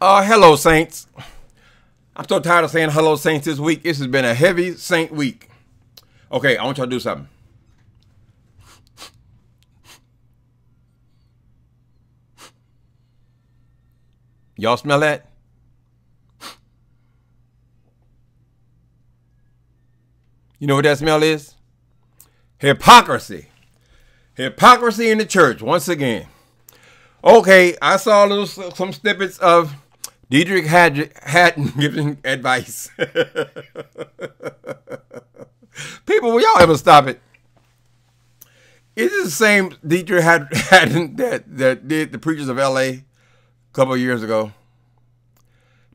Hello, Saints. I'm so tired of saying hello, Saints, this week. This has been a heavy Saint week. Okay, I want y'all to do something. Y'all smell that? You know what that smell is? Hypocrisy. Hypocrisy in the church, once again. Okay, I saw some snippets of Dietrich Haddon giving advice. People, will y'all ever stop it? Is it the same Dietrich Haddon that did the Preachers of L.A. a couple of years ago?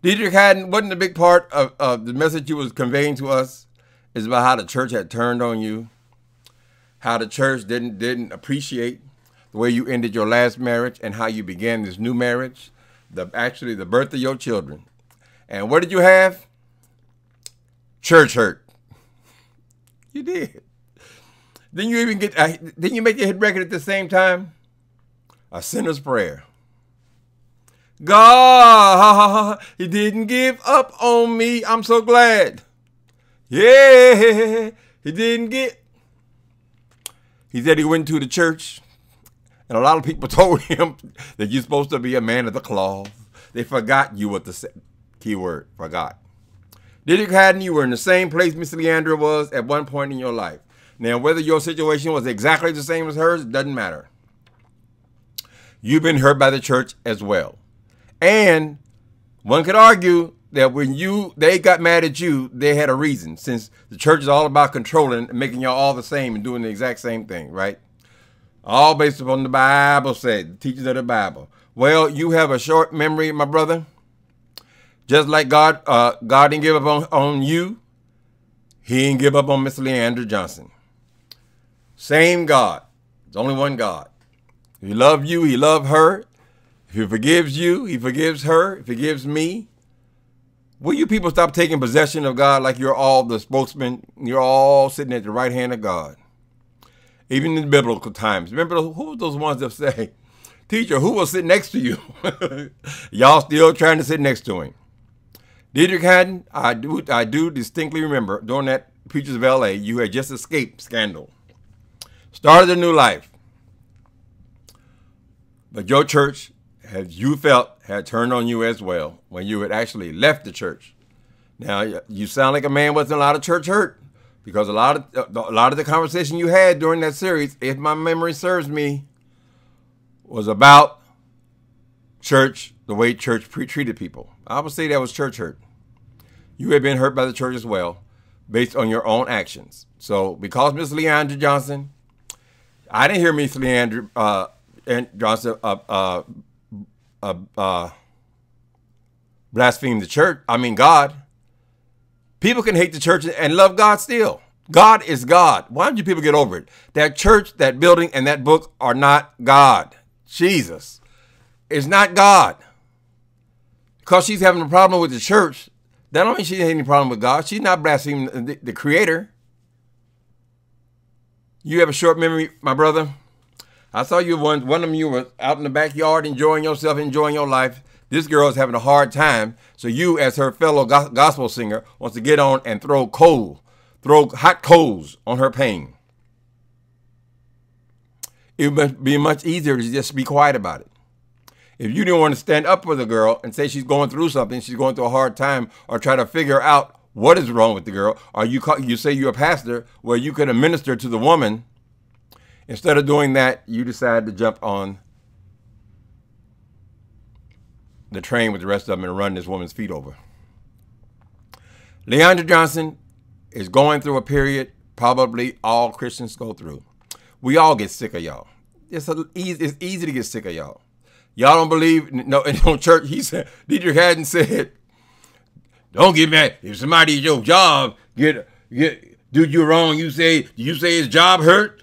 Dietrich Haddon wasn't a big part of the message he was conveying to us. It's about how the church had turned on you, how the church didn't appreciate the way you ended your last marriage and how you began this new marriage, actually the birth of your children. And what did you have? Church hurt. You did. Then you even didn't you make your hit record at the same time? A sinner's prayer. God, he didn't give up on me. I'm so glad. Yeah, he didn't get. He said he went to the church, and a lot of people told him that you're supposed to be a man of the cloth. They forgot you with the key word, forgot. Dietrich Haddon, you were in the same place Miss Leandra was at one point in your life. Now, whether your situation was exactly the same as hers, doesn't matter. You've been hurt by the church as well. And one could argue that when they got mad at you, they had a reason, since the church is all about controlling and making y'all all the same and doing the exact same thing, right? All based upon the Bible said, the teachings of the Bible. Well, you have a short memory, my brother. Just like God didn't give up on you, he didn't give up on Miss Leandra Johnson. Same God. There's only one God. If he loved you, he loved her. If he forgives you, he forgives her. If he forgives me. Will you people stop taking possession of God like you're all the spokesman? You're all sitting at the right hand of God. Even in biblical times. Remember, who were those ones that say, teacher, who will sit next to you? Y'all still trying to sit next to him. Dietrich Haddon, I do distinctly remember during that Preachers of L.A., you had just escaped scandal. Started a new life. But your church, as you felt, had turned on you as well when you had actually left the church. Now, you sound like a man with a lot of church hurt, because a lot of the conversation you had during that series, if my memory serves me, was about church, the way church treated people. I would say that was church hurt. You had been hurt by the church as well, based on your own actions. So, because Miss Leandra Johnson, I didn't hear Miss Leandra Johnson blaspheme the church. I mean, God. People can hate the church and love God still. God is God. Why don't you people get over it? That church, that building, and that book are not God. Jesus is not God. Because she's having a problem with the church, that don't mean she has any problem with God. She's not blaspheming the Creator. You have a short memory, my brother. I saw you one of you was out in the backyard enjoying yourself, enjoying your life. This girl is having a hard time. So you, as her fellow gospel singer, wants to get on and throw hot coals on her pain. It would be much easier to just be quiet about it. If you didn't want to stand up for the girl and say she's going through something, she's going through a hard time, or try to figure out what is wrong with the girl, or you say you're a pastor where you could minister to the woman, instead of doing that, you decide to jump on the train with the rest of them and run this woman's feet over. Leandra Johnson is going through a period probably all Christians go through. We all get sick of y'all. It's easy to get sick of y'all. Y'all don't believe, no, in church, Dietrich Haddon said, don't get mad. If somebody at your job do you wrong, you say his job hurt?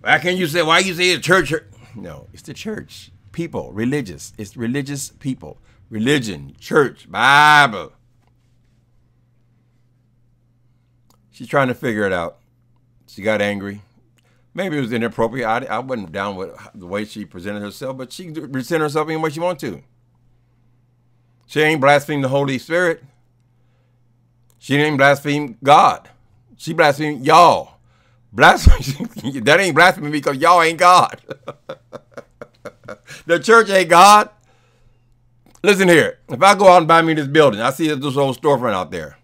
Why you say his church hurt? No, it's the church. People, religious. It's religious people. Religion, church, Bible. She's trying to figure it out. She got angry. Maybe it was inappropriate. I wasn't down with the way she presented herself, but she can present herself any way she wants to. She ain't blasphemed the Holy Spirit. She ain't blasphemed God. She blasphemed y'all. Blasphemy, that ain't blasphemy because y'all ain't God. The church ain't God. Listen here. If I go out and buy me this building, I see this old storefront out there.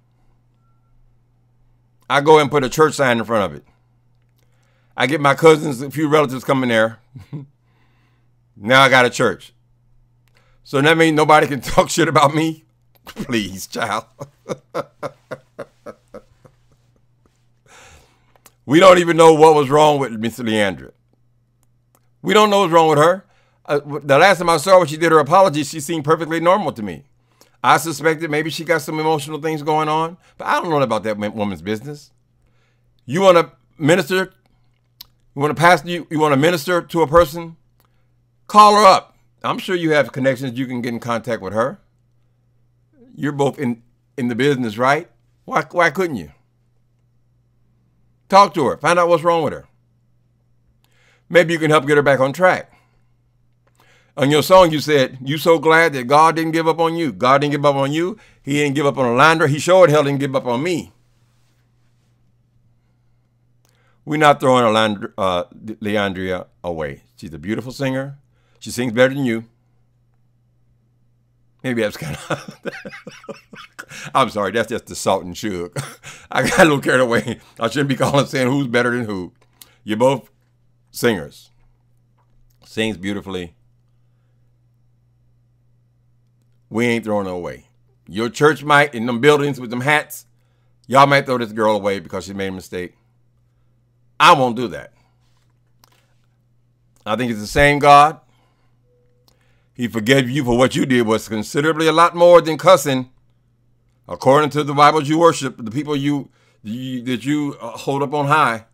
I go and put a church sign in front of it. I get my cousins, a few relatives coming there. Now I got a church. So that means nobody can talk shit about me? Please, child. We don't even know what was wrong with Miss Leandra. We don't know what's wrong with her. The last time I saw her, she did her apology. She seemed perfectly normal to me. I suspected maybe she got some emotional things going on, but I don't know about that woman's business. You want to minister? You want to pastor? You want to minister to a person? Call her up. I'm sure you have connections. You can get in contact with her. You're both in the business, right? Why couldn't you? Talk to her. Find out what's wrong with her. Maybe you can help get her back on track. On your song, you said, you so glad that God didn't give up on you. God didn't give up on you. He didn't give up on Alondra. He sure hell didn't give up on me. We're not throwing Leandria away. She's a beautiful singer. She sings better than you. Maybe that's kind of... I'm sorry, that's just the salt and sugar. I got a little carried away. I shouldn't be saying who's better than who. You're both singers. Sings beautifully. We ain't throwing her away. Your church might, in them buildings with them hats, y'all might throw this girl away because she made a mistake. I won't do that. I think it's the same God. He forgave you for what you did was considerably a lot more than cussing. According to the Bibles you worship, the people that you hold up on high,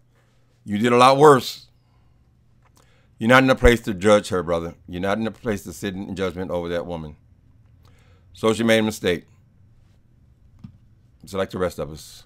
you did a lot worse. You're not in a place to judge her, brother. You're not in a place to sit in judgment over that woman. So she made a mistake. Just like the rest of us.